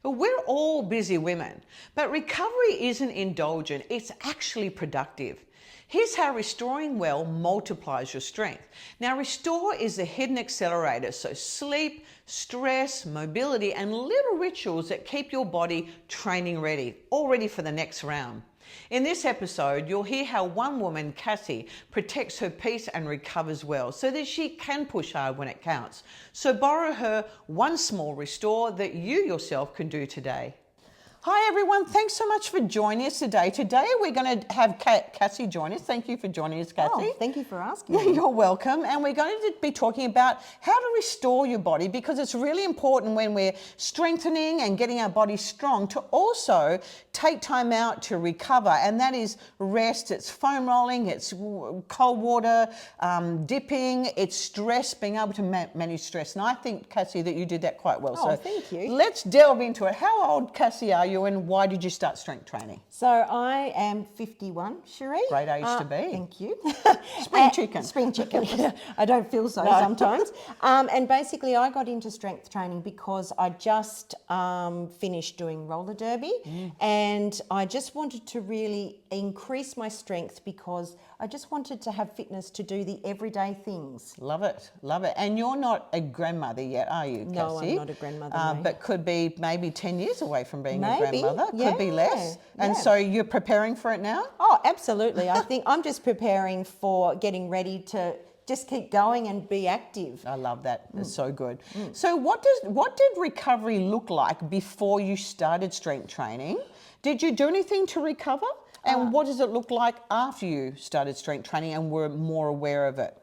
We're all busy women, but recovery isn't indulgent, it's actually productive. Here's how restoring well multiplies your strength. Now, restore is the hidden accelerator, so sleep, stress, mobility, and little rituals that keep your body training ready, all ready for the next round. In this episode, you'll hear how one woman, Cassie, protects her peace and recovers well so that she can push hard when it counts. So borrow her one small restore that you yourself can do today. Hi everyone, thanks so much for joining us today. Today we're going to have Cassie join us. Thank you for joining us, Cassie. Oh, thank you for asking me. You're welcome. And we're going to be talking about how to restore your body, because it's really important when we're strengthening and getting our body strong to also take time out to recover. And that is rest, it's foam rolling, it's cold water, dipping, it's stress, being able to manage stress. And I think, Cassie, that you did that quite well. Oh, thank you. Let's delve into it. How old, Cassie, are you, and why did you start strength training? So I am 51, Sheree. Great age to be. Thank you. Spring chicken. Spring chicken. I don't feel so sometimes. And basically I got into strength training because I just finished doing roller derby and I just wanted to really increase my strength because I just wanted to have fitness to do the everyday things. Love it, love it. And you're not a grandmother yet, are you, Cassie? No, I'm not a grandmother. No. But could be maybe 10 years away from being a Maybe, grandmother. Could be less. And so you're preparing for it now? Oh, absolutely. I think I'm just preparing for getting ready to just keep going and be active. I love that. It's so good. So what did recovery look like before you started strength training? Did you do anything to recover? And what does it look like after you started strength training and were more aware of it?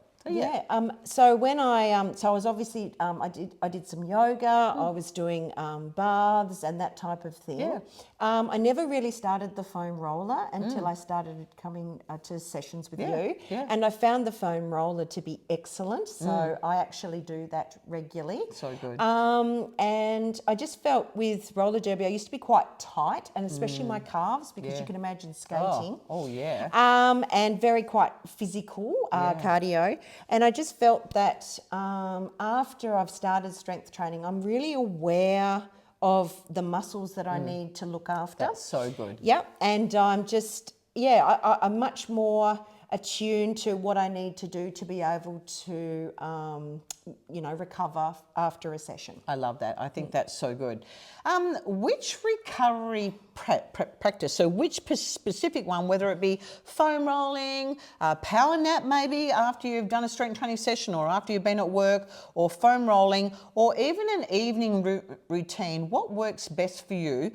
So when I was obviously I did some yoga. I was doing baths and that type of thing. Yeah. I never really started the foam roller until I started coming to sessions with you. Yeah. And I found the foam roller to be excellent. So I actually do that regularly. So good. And I just felt with roller derby, I used to be quite tight, and especially my calves, because you can imagine skating. Oh yeah. And very quite physical cardio. And I just felt that after I've started strength training, I'm really aware of the muscles that I need to look after. That's so good. Yeah, and I'm just, I'm much more attuned to what I need to do to be able to, recover after a session. I love that. I think that's so good. Which recovery practice, so which specific one, whether it be foam rolling, power nap maybe after you've done a strength training session or after you've been at work, or foam rolling, or even an evening routine, what works best for you?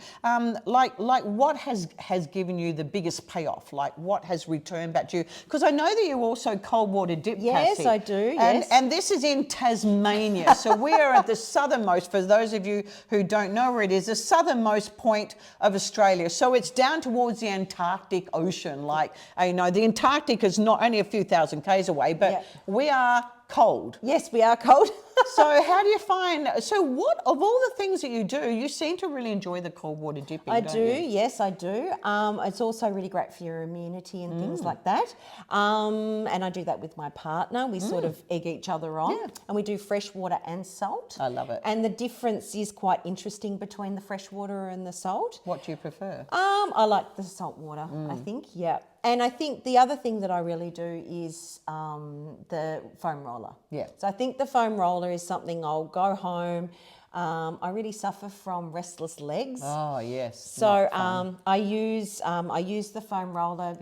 Like what has given you the biggest payoff? Like what has returned back to you? Because I know that you also cold water dip, Yes, Cassie. I do, yes. And this is in Tasmania. So we are at the southernmost, for those of you who don't know where it is, the southernmost point of Australia. So it's down towards the Antarctic Ocean. Like, the Antarctic is not only a few thousand k's away, but we are cold. Yes, we are cold. So how do you find, what, of all the things that you do, you seem to really enjoy the cold water dipping, I don't do, you? yes, I do. It's also really great for your immunity and things like that. And I do that with my partner. We sort of egg each other on. Yeah. And we do fresh water and salt. I love it. And the difference is quite interesting between the fresh water and the salt. What do you prefer? I like the salt water, I think, yeah. And I think the other thing that I really do is the foam roller. Yeah. So I think the foam roller is something I'll go home. I really suffer from restless legs. Oh, yes. So I use the foam roller,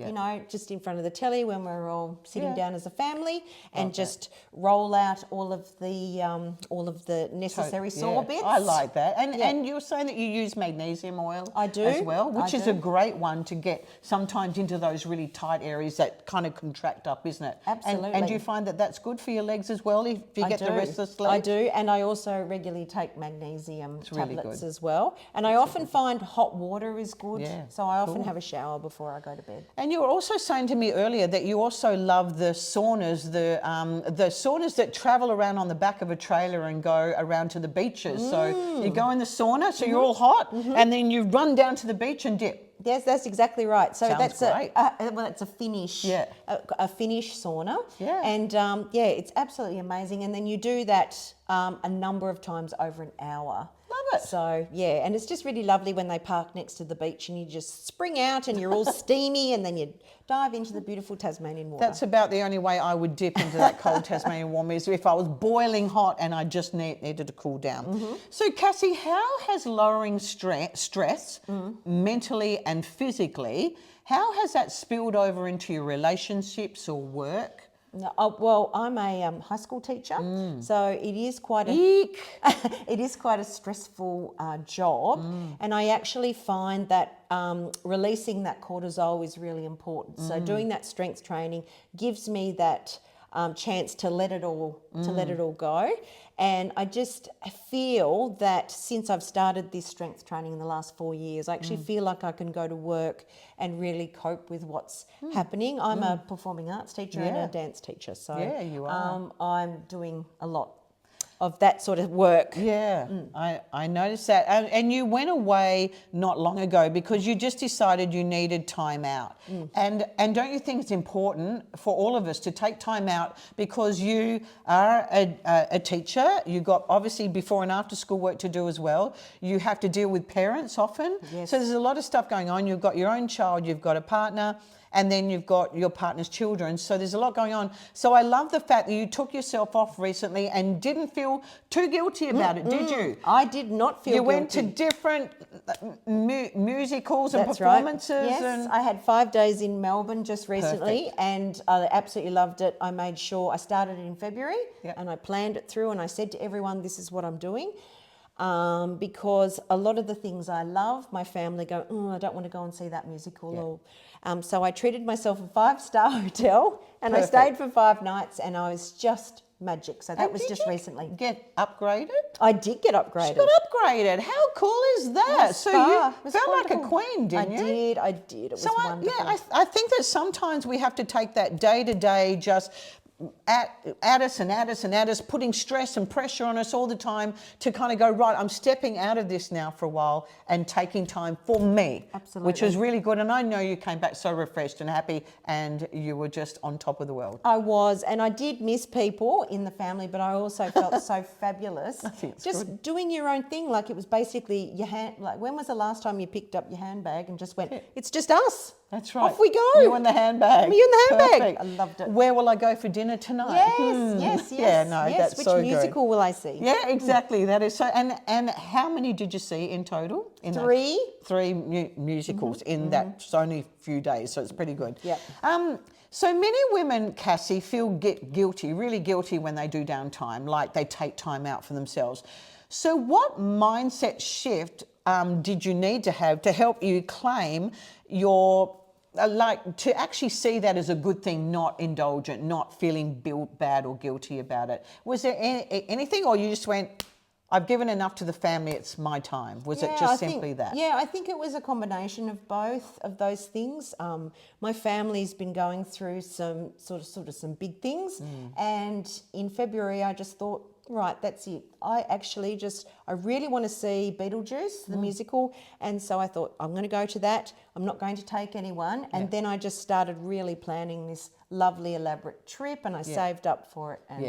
just in front of the telly when we're all sitting down as a family, and just roll out all of the necessary sore bits. I like that. And you were saying that you use magnesium oil I do, as well, which I is do. a great one to get sometimes into those really tight areas that kind of contract up, isn't it? Absolutely. And do you find that that's good for your legs as well if you get the restless legs? I do, and I also regularly take magnesium really tablets good. as well. And I often find hot water is good. Yeah, So I often have a shower before I go to bed. And you were also saying to me earlier that you also love the saunas, the saunas that travel around on the back of a trailer and go around to the beaches. So you go in the sauna, so you're all hot, and then you run down to the beach and dip. Yes, that's exactly right. So Sounds great. That's a Finnish, Yeah. a Finnish sauna. Yeah. And it's absolutely amazing. And then you do that a number of times over an hour. Love it. So, yeah, and it's just really lovely when they park next to the beach and you just spring out and you're all steamy and then you dive into the beautiful Tasmanian water. That's about the only way I would dip into that cold Tasmanian water is if I was boiling hot and I just needed to cool down. So, Cassie, how has lowering stress mentally and physically, how has that spilled over into your relationships or work? No, well, I'm a high school teacher, so it is quite a it is quite a stressful job, and I actually find that releasing that cortisol is really important. So doing that strength training gives me that chance to let it all go, and I just feel that since I've started this strength training in the last 4 years, I actually feel like I can go to work and really cope with what's happening. I'm a performing arts teacher and a dance teacher, so Yeah, you are. I'm doing a lot of that sort of work. Yeah, I noticed that. And you went away not long ago because you just decided you needed time out. And don't you think it's important for all of us to take time out because you are a teacher, you've got obviously before and after school work to do as well. You have to deal with parents often. Yes. So there's a lot of stuff going on. You've got your own child, you've got a partner, and then you've got your partner's children. So there's a lot going on. So I love the fact that you took yourself off recently and didn't feel too guilty about it, did you? I did not feel You guilty. went to different musicals and That's right. performances. Yes, And I had 5 days in Melbourne just recently, and I absolutely loved it. I made sure I started in February, and I planned it through, and I said to everyone, "This is what I'm doing." Because a lot of the things I love, my family go, "Oh, I don't want to go and see that musical." Or, so I treated myself a 5-star hotel, and I stayed for 5 nights, and I was just magic. So that was just recently. Get upgraded? I did get upgraded. Got upgraded. How cool is that? Yes, So spa. you felt like a queen, didn't you? I did. It was So wonderful. I think that sometimes we have to take that day to day just at us, putting stress and pressure on us all the time to kind of go, right, I'm stepping out of this now for a while and taking time for me. Absolutely. Which is really good. And I know you came back so refreshed and happy and you were just on top of the world. I was, and I did miss people in the family, but I also felt so fabulous. I think it's just good. doing your own thing, like it was basically your hand. Like, when was the last time you picked up your handbag and just went, "It's just us"? That's right. Off we go. You and the handbag. Me and the handbag. Perfect. I loved it. Where will I go for dinner tonight? Yes. Yeah, no, yes. that's Which so musical will I see? Yeah, exactly. That is so. And how many did you see in total? In that 3. 3 musicals in that only few days, so it's pretty good. Yeah. So many women, Cassie, feel guilty, really guilty when they do downtime, like they take time out for themselves. So what mindset shift did you need to have to help you claim your like to actually see that as a good thing, not indulgent, not feeling bad or guilty about it? Was there anything, or you just went, I've given enough to the family, it's my time? Was it just simply that? Yeah, I think it was a combination of both of those things. My family's been going through some sort of some big things, and in February I just thought, right, that's it. I really want to see Beetlejuice, the musical, and so I thought, I'm going to go to that. I'm not going to take anyone. And then I just started really planning this lovely, elaborate trip, and I saved up for it. And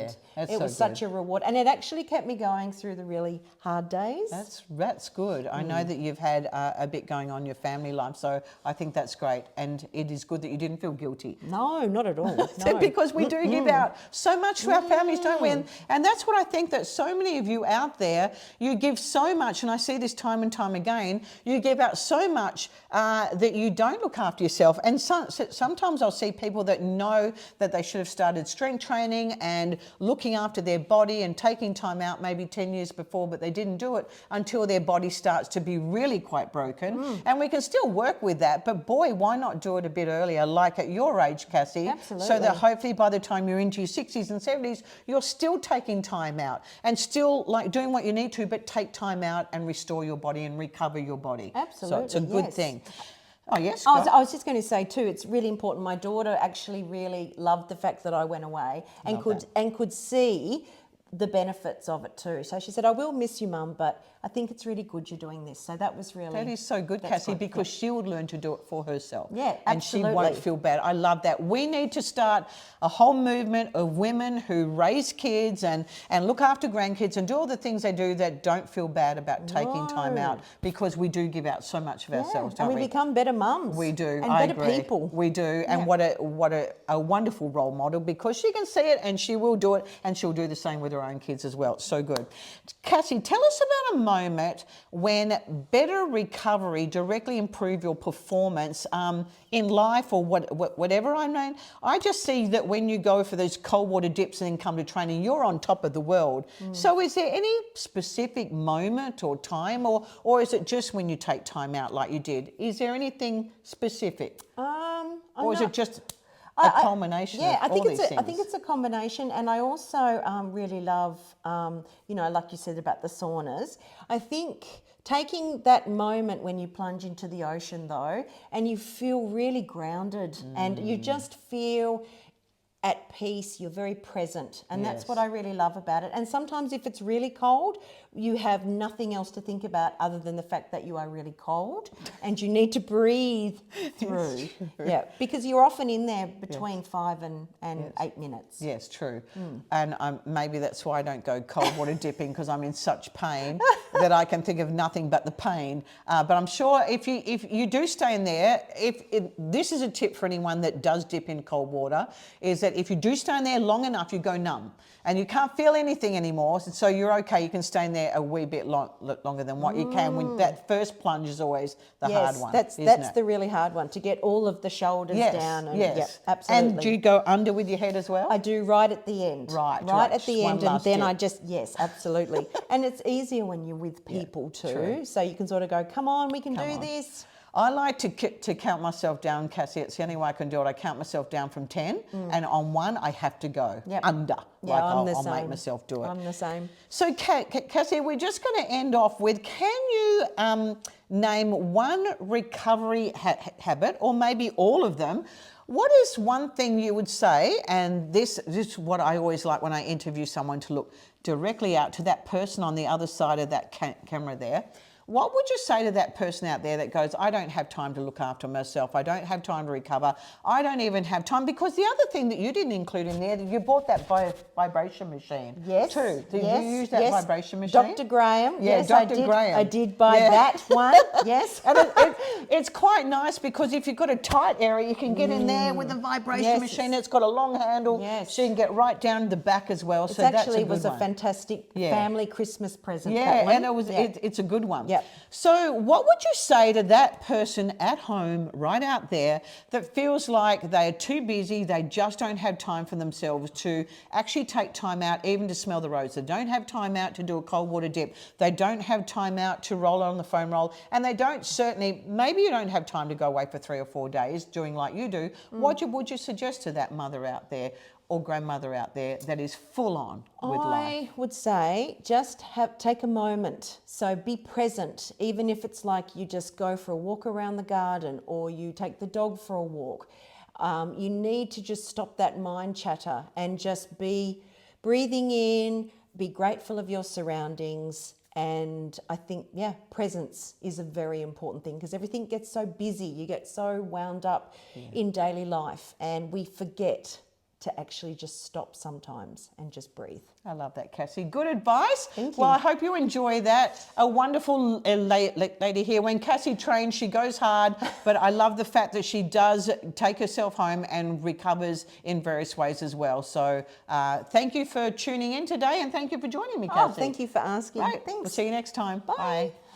it was such a reward. And it actually kept me going through the really hard days. That's good. I know that you've had a bit going on in your family life, so I think that's great. And it is good that you didn't feel guilty. No, not at all. No. Because we do give out so much to our families, don't we? And that's what I think, that so many of you out there, you give so much, and I see this time and time again, you give out so much that you don't look after yourself. And sometimes I'll see people that know that they should have started strength training and looking after their body and taking time out maybe 10 years before, but they didn't do it until their body starts to be really quite broken. And we can still work with that, but boy, why not do it a bit earlier, like at your age, Cassie? Absolutely. So that hopefully by the time you're into your 60s and 70s, you're still taking time out and still like doing what you need to, but take time out and restore your body and recover your body. Absolutely. So it's a good thing. Oh, yes. I was just going to say too, it's really important. My daughter actually really loved the fact that I went away and could see the benefits of it too. So she said, "I will miss you, Mum, but I think it's really good you're doing this. So that was really... That is so good, Cassie, because she would learn to do it for herself. Yeah, and she won't absolutely. feel bad. I love that. We need to start a whole movement of women who raise kids and look after grandkids and do all the things they do that don't feel bad about taking time out, because we do give out so much of ourselves, don't and we become better mums. We do. And I better agree. people. We do. And what a wonderful role model, because she can see it and she will do it, and she'll do the same with her own kids as well. It's so good. Cassie, tell us about a moment when better recovery directly improved your performance in life or whatever. I mean, I just see that when you go for those cold water dips and then come to training, you're on top of the world. So is there any specific moment or time, or is it just when you take time out like you did? Is there anything specific? Or is it just a culmination of all these things? I think it's a combination, and I also really love, like you said about the saunas. I think taking that moment when you plunge into the ocean, though, and you feel really grounded, and you just feel at peace, you're very present, and that's what I really love about it. And sometimes if it's really cold, you have nothing else to think about other than the fact that you are really cold and you need to breathe through. Yeah, because you're often in there between 5 and 8 minutes. Yes, true. And maybe that's why I don't go cold water dipping, because I'm in such pain that I can think of nothing but the pain. But I'm sure if you do stay in there, this is a tip for anyone that does dip in cold water, is that if you do stay in there long enough, you go numb and you can't feel anything anymore. So you're okay. You can stay in there a wee bit longer than what you can. When that first plunge is always the hard one. That's the really hard one, to get all of the shoulders down. And, yes, absolutely. And do you go under with your head as well? I do, right at the end. Right at the end, and then dip. yes, absolutely. And it's easier when you're with people too. True. So you can sort of go, come on, we can do this. I like to count myself down, Cassie. It's the only way I can do it. I count myself down from 10, and on 1, I have to go under. Yeah, I'll make myself do it. I'm the same. So, Cassie, we're just going to end off with, can you name one recovery habit, or maybe all of them? What is one thing you would say, and this is what I always like when I interview someone, to look directly out to that person on the other side of that camera there. What would you say to that person out there that goes, I don't have time to look after myself, I don't have time to recover, I don't even have time? Because the other thing that you didn't include in there, you bought that vibration machine. Yes. Too. Did you use that vibration machine? Dr. Graham. Yeah, yes, Dr. Graham. I did buy that one. Yes. And it's quite nice, because if you've got a tight area, you can get in there with the vibration machine. It's got a long handle, so you can get right down the back as well. So actually was a fantastic family Christmas present. Yeah, and it's a good one. Yeah. So what would you say to that person at home right out there that feels like they are too busy, they just don't have time for themselves to actually take time out even to smell the rose? They don't have time out to do a cold water dip. They don't have time out to roll on the foam roll. And they don't maybe you don't have time to go away for 3 or 4 days doing like you do. What would you suggest to that mother out there or grandmother out there that is full on with life? I would say just take a moment. So be present, even if it's like you just go for a walk around the garden or you take the dog for a walk. You need to just stop that mind chatter and just be breathing in, be grateful of your surroundings. And I think, presence is a very important thing, because everything gets so busy. You get so wound up in daily life, and we forget to actually just stop sometimes and just breathe. I love that, Cassie. Good advice. Thank you. Well, I hope you enjoy that. A wonderful lady here. When Cassie trains, she goes hard, but I love the fact that she does take herself home and recovers in various ways as well. So thank you for tuning in today, and thank you for joining me, Cassie. Oh, thank you for asking. Right. Thanks. We'll see you next time. Bye. Bye.